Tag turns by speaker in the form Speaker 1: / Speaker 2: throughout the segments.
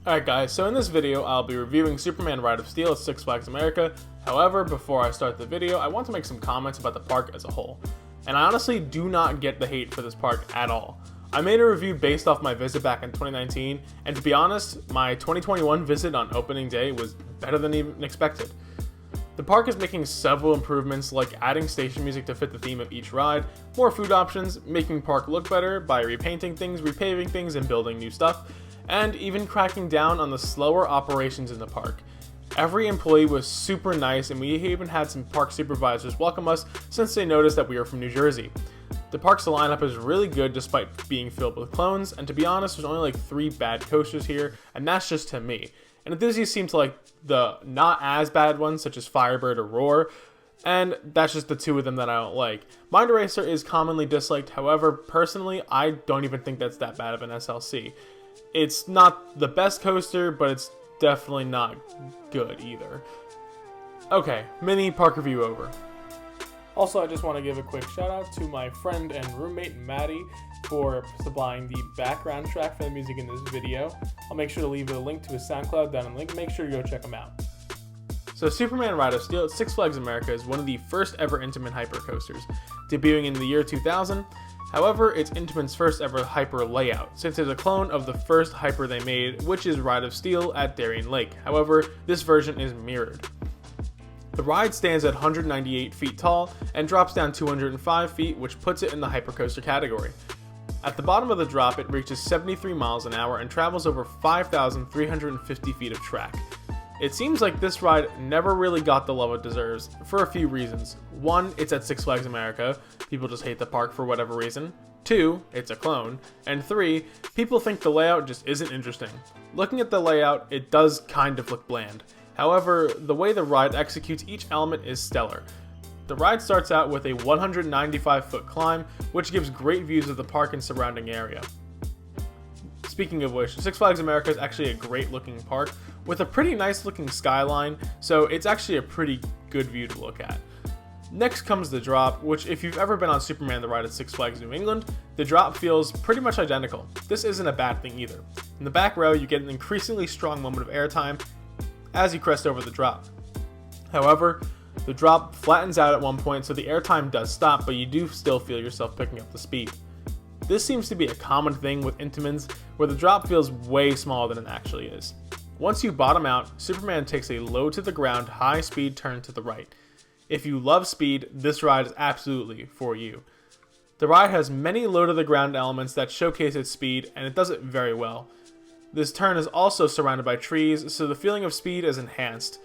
Speaker 1: Alright guys, so in this video I'll be reviewing Superman Ride of Steel at Six Flags America. However, before I start the video, I want to make some comments about the park as a whole. And I honestly do not get the hate for this park at all. I made a review based off my visit back in 2019, and to be honest, my 2021 visit on opening day was better than even expected. The park is making several improvements, like adding station music to fit the theme of each ride, more food options, making the park look better by repainting things, repaving things, and building new stuff, and even cracking down on the slower operations in the park. Every employee was super nice, and we even had some park supervisors welcome us since they noticed that we were from New Jersey. The park's lineup is really good despite being filled with clones, and to be honest, there's only like 3 bad coasters here, and that's just to me. And enthusiasts seem to like the not as bad ones, such as Firebird or Roar, and that's just the 2 of them that I don't like. Mind Eraser is commonly disliked, however, personally, I don't even think that's that bad of an SLC. It's not the best coaster, but it's definitely not good either. Okay, mini park review over. Also, I just want to give a quick shout out to my friend and roommate Maddie for supplying the background track for the music in this video. I'll make sure to leave a link to his SoundCloud down in the link. Make sure to go check him out. So Superman Ride of Steel at Six Flags America is one of the first ever Intamin hypercoasters, debuting in the year 2000. However, it's Intamin's first ever hyper layout, since it's a clone of the first hyper they made, which is Ride of Steel at Darien Lake. However, this version is mirrored. The ride stands at 198 feet tall and drops down 205 feet, which puts it in the hypercoaster category. At the bottom of the drop, it reaches 73 miles an hour and travels over 5,350 feet of track. It seems like this ride never really got the love it deserves, for a few reasons. 1, it's at Six Flags America, people just hate the park for whatever reason. 2, it's a clone. And 3, people think the layout just isn't interesting. Looking at the layout, it does kind of look bland. However, the way the ride executes each element is stellar. The ride starts out with a 195-foot climb, which gives great views of the park and surrounding area. Speaking of which, Six Flags America is actually a great looking park with a pretty nice looking skyline, so it's actually a pretty good view to look at. Next comes the drop, which if you've ever been on Superman the Ride at Six Flags New England, the drop feels pretty much identical. This isn't a bad thing either. In the back row, you get an increasingly strong moment of airtime as you crest over the drop. However, the drop flattens out at one point, so the airtime does stop, but you do still feel yourself picking up the speed. This seems to be a common thing with Intamins, where the drop feels way smaller than it actually is. Once you bottom out, Superman takes a low to the ground, high speed turn to the right. If you love speed, this ride is absolutely for you. The ride has many low to the ground elements that showcase its speed, and it does it very well. This turn is also surrounded by trees, so the feeling of speed is enhanced.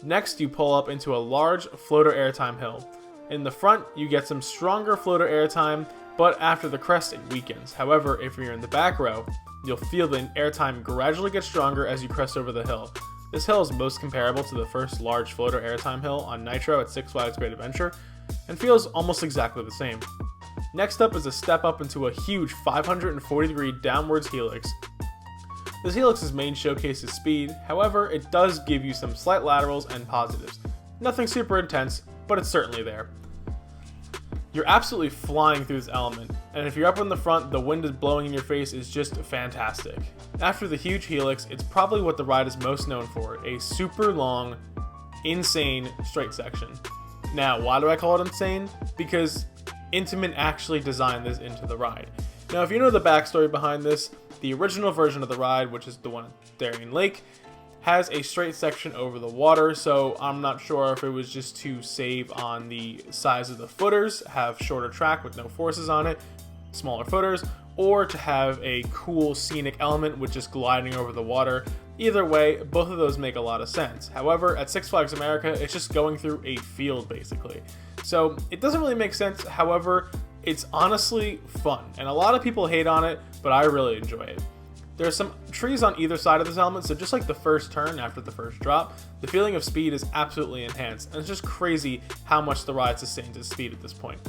Speaker 1: Next, you pull up into a large floater airtime hill. In the front, you get some stronger floater airtime, but after the crest it weakens. However, if you're in the back row, you'll feel the airtime gradually get stronger as you crest over the hill. This hill is most comparable to the first large floater airtime hill on Nitro at Six Flags Great Adventure, and feels almost exactly the same. Next up is a step up into a huge 540-degree downwards helix. This helix's main showcase is speed, however, it does give you some slight laterals and positives. Nothing super intense, but it's certainly there. You're absolutely flying through this element, and if you're up in the front, the wind is blowing in your face is just fantastic. After the huge helix, it's probably what the ride is most known for, a super long, insane straight section. Now, why do I call it insane? Because Intamin actually designed this into the ride. Now, if you know the backstory behind this, the original version of the ride, which is the one at Darien Lake, has a straight section over the water, so I'm not sure if it was just to save on the size of the footers, have shorter track with no forces on it, smaller footers, or to have a cool scenic element with just gliding over the water. Either way, both of those make a lot of sense. However, at Six Flags America, it's just going through a field basically. So it doesn't really make sense, however, it's honestly fun, and a lot of people hate on it, but I really enjoy it. There are some trees on either side of this element, so just like the first turn after the first drop, the feeling of speed is absolutely enhanced, and it's just crazy how much the ride sustains its speed at this point.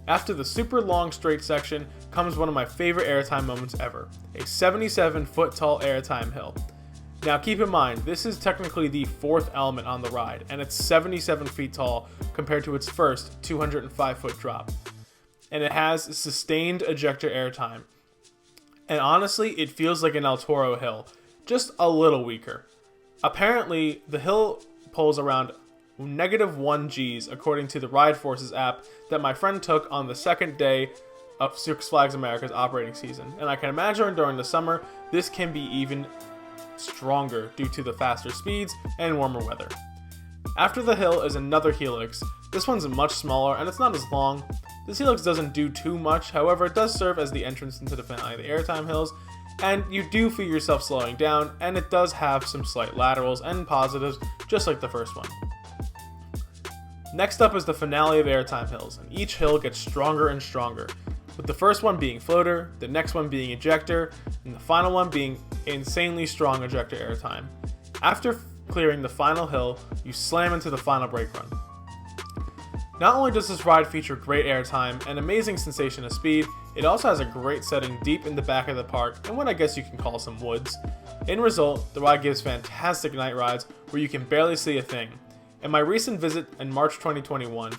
Speaker 1: After the super long straight section comes one of my favorite airtime moments ever, a 77-foot tall airtime hill. Now keep in mind, this is technically the 4th element on the ride, and it's 77 feet tall compared to its first 205-foot drop. And it has sustained ejector airtime. And honestly, it feels like an El Toro hill. just a little weaker. Apparently, the hill pulls around -1 Gs according to the Ride Forces app that my friend took on the second day of Six Flags America's operating season, and I can imagine during the summer this can be even stronger due to the faster speeds and warmer weather. After the hill is another Helix. This one's much smaller and it's not as long. This Helix doesn't do too much, however it does serve as the entrance into the finale of the Airtime Hills, and you do feel yourself slowing down, and it does have some slight laterals and positives just like the first one. Next up is the finale of Airtime Hills, and each hill gets stronger and stronger, with the first one being floater, the next one being ejector, and the final one being insanely strong ejector airtime. After clearing the final hill, you slam into the final brake run. Not only does this ride feature great airtime and amazing sensation of speed, it also has a great setting deep in the back of the park and what I guess you can call some woods. In result, the ride gives fantastic night rides where you can barely see a thing. In my recent visit in March 2021,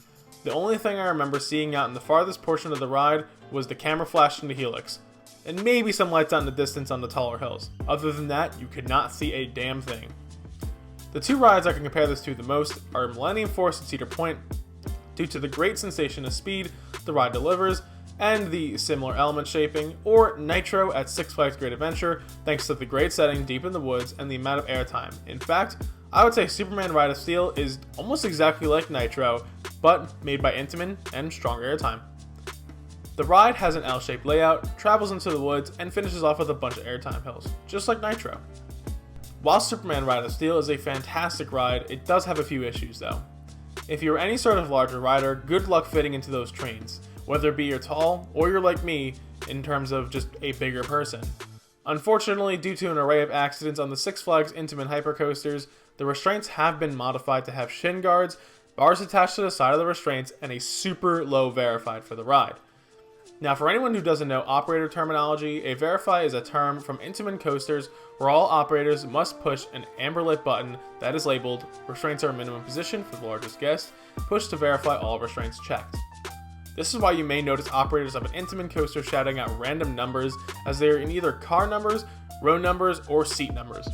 Speaker 1: the only thing I remember seeing out in the farthest portion of the ride was the camera flash from the Helix, and maybe some lights out in the distance on the taller hills. Other than that, you could not see a damn thing. The two rides I can compare this to the most are Millennium Force at Cedar Point, due to the great sensation of speed the ride delivers and the similar element shaping, or Nitro at Six Flags Great Adventure thanks to the great setting deep in the woods and the amount of airtime. In fact, I would say Superman Ride of Steel is almost exactly like Nitro, but made by Intamin and stronger airtime. The ride has an L-shaped layout, travels into the woods, and finishes off with a bunch of airtime hills, just like Nitro. While Superman Ride of Steel is a fantastic ride, it does have a few issues though. If you're any sort of larger rider, good luck fitting into those trains, whether it be you're tall or you're like me in terms of just a bigger person. Unfortunately, due to an array of accidents on the Six Flags Intamin hypercoasters, the restraints have been modified to have shin guards, bars attached to the side of the restraints, and a super low verified for the ride. Now, for anyone who doesn't know operator terminology, a verify is a term from Intamin coasters where all operators must push an amber lit button that is labeled "Restraints are in minimum position for the largest guest," push to verify all restraints checked. This is why you may notice operators of an Intamin coaster shouting out random numbers as they are in either car numbers, row numbers, or seat numbers.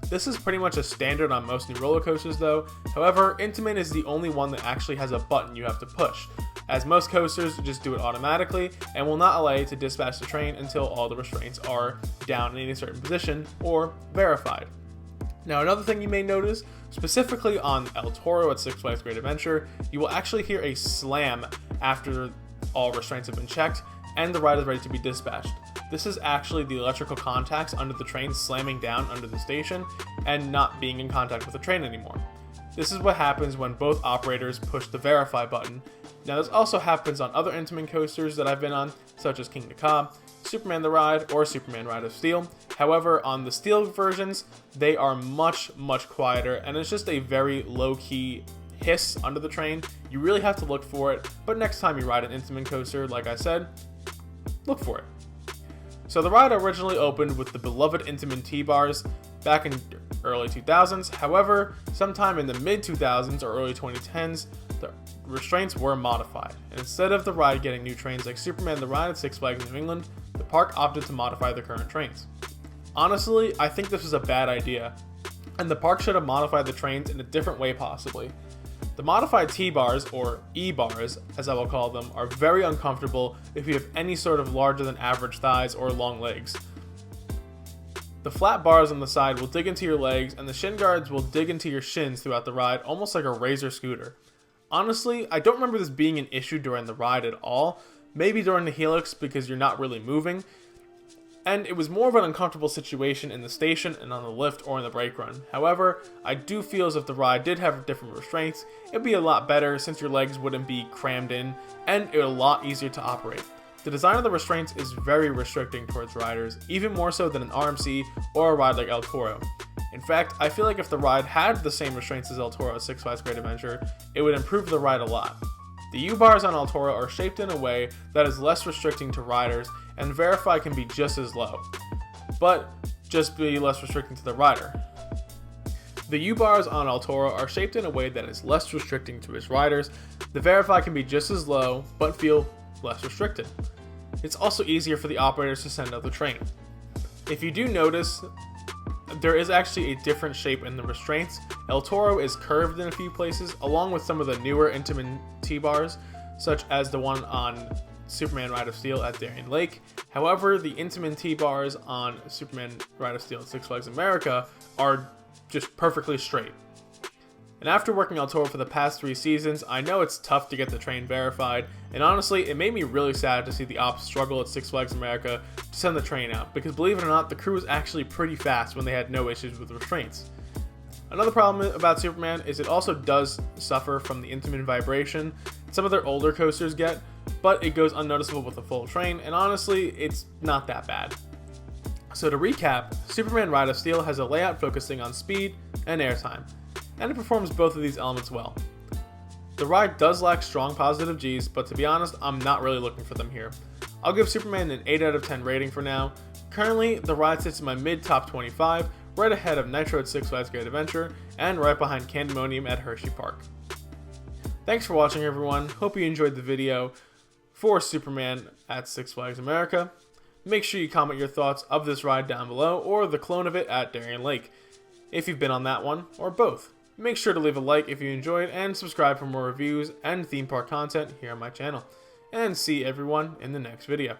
Speaker 1: This is pretty much a standard on most new roller coasters though, however, Intamin is the only one that actually has a button you have to push, as most coasters just do it automatically and will not allow you to dispatch the train until all the restraints are down in a certain position or verified. Now, another thing you may notice, specifically on El Toro at Six Flags Great Adventure, you will actually hear a slam after all restraints have been checked and the ride is ready to be dispatched. This is actually the electrical contacts under the train slamming down under the station and not being in contact with the train anymore. This is what happens when both operators push the verify button. Now, this also happens on other Intamin coasters that I've been on, such as King Cobb, Superman the Ride, or Superman Ride of Steel. However, on the Steel versions, they are much quieter, and it's just a very low-key hiss under the train. You really have to look for it, but next time you ride an Intamin coaster, like I said, look for it. So the ride originally opened with the beloved Intamin T-bars back in early 2000s. However, sometime in the mid-2000s or early 2010s, the restraints were modified, and instead of the ride getting new trains like Superman the Ride at Six Flags New England, the park opted to modify the current trains. Honestly, I think this was a bad idea, and the park should have modified the trains in a different way possibly. The modified T-bars, or E-bars as I will call them, are very uncomfortable if you have any sort of larger than average thighs or long legs. The flat bars on the side will dig into your legs, and the shin guards will dig into your shins throughout the ride, almost like a razor scooter. Honestly, I don't remember this being an issue during the ride at all, maybe during the Helix because you're not really moving, and it was more of an uncomfortable situation in the station and on the lift or in the brake run. However, I do feel as if the ride did have different restraints, it'd be a lot better since your legs wouldn't be crammed in, and it would be a lot easier to operate. The design of the restraints is very restricting towards riders, even more so than an RMC or a ride like El Toro. In fact, I feel like if the ride had the same restraints as El Toro at Six Flags Great Adventure, it would improve the ride a lot. The U-bars on El Toro are shaped in a way that is less restricting to riders, and Verify can be just as low, but just be less restricting to the rider. The U-bars on El Toro are shaped in a way that is less restricting to its riders. The Verify can be just as low, but feel less restricted. It's also easier for the operators to send out the train. If you do notice there is actually a different shape in the restraints. El Toro is curved in a few places, along with some of the newer Intamin T-bars, such as the one on Superman Ride of Steel at Darien Lake. However, the Intamin T-bars on Superman Ride of Steel at Six Flags America are just perfectly straight. And after working El Toro for the past 3 seasons, I know it's tough to get the train verified, and honestly, it made me really sad to see the ops struggle at Six Flags America to send the train out, because believe it or not, the crew was actually pretty fast when they had no issues with restraints. Another problem about Superman is it also does suffer from the Intamin vibration some of their older coasters get, but it goes unnoticeable with a full train, and honestly, it's not that bad. So to recap, Superman Ride of Steel has a layout focusing on speed and airtime, and it performs both of these elements well. The ride does lack strong positive Gs, but to be honest, I'm not really looking for them here. I'll give Superman an 8 out of 10 rating for now. Currently, the ride sits in my mid-top 25, right ahead of Nitro at Six Flags Great Adventure, and right behind Candemonium at Hershey Park. Thanks for watching, everyone. Hope you enjoyed the video for Superman at Six Flags America. Make sure you comment your thoughts of this ride down below, or the clone of it at Darien Lake, if you've been on that one, or both. Make sure to leave a like if you enjoyed, and subscribe for more reviews and theme park content here on my channel. And see everyone in the next video.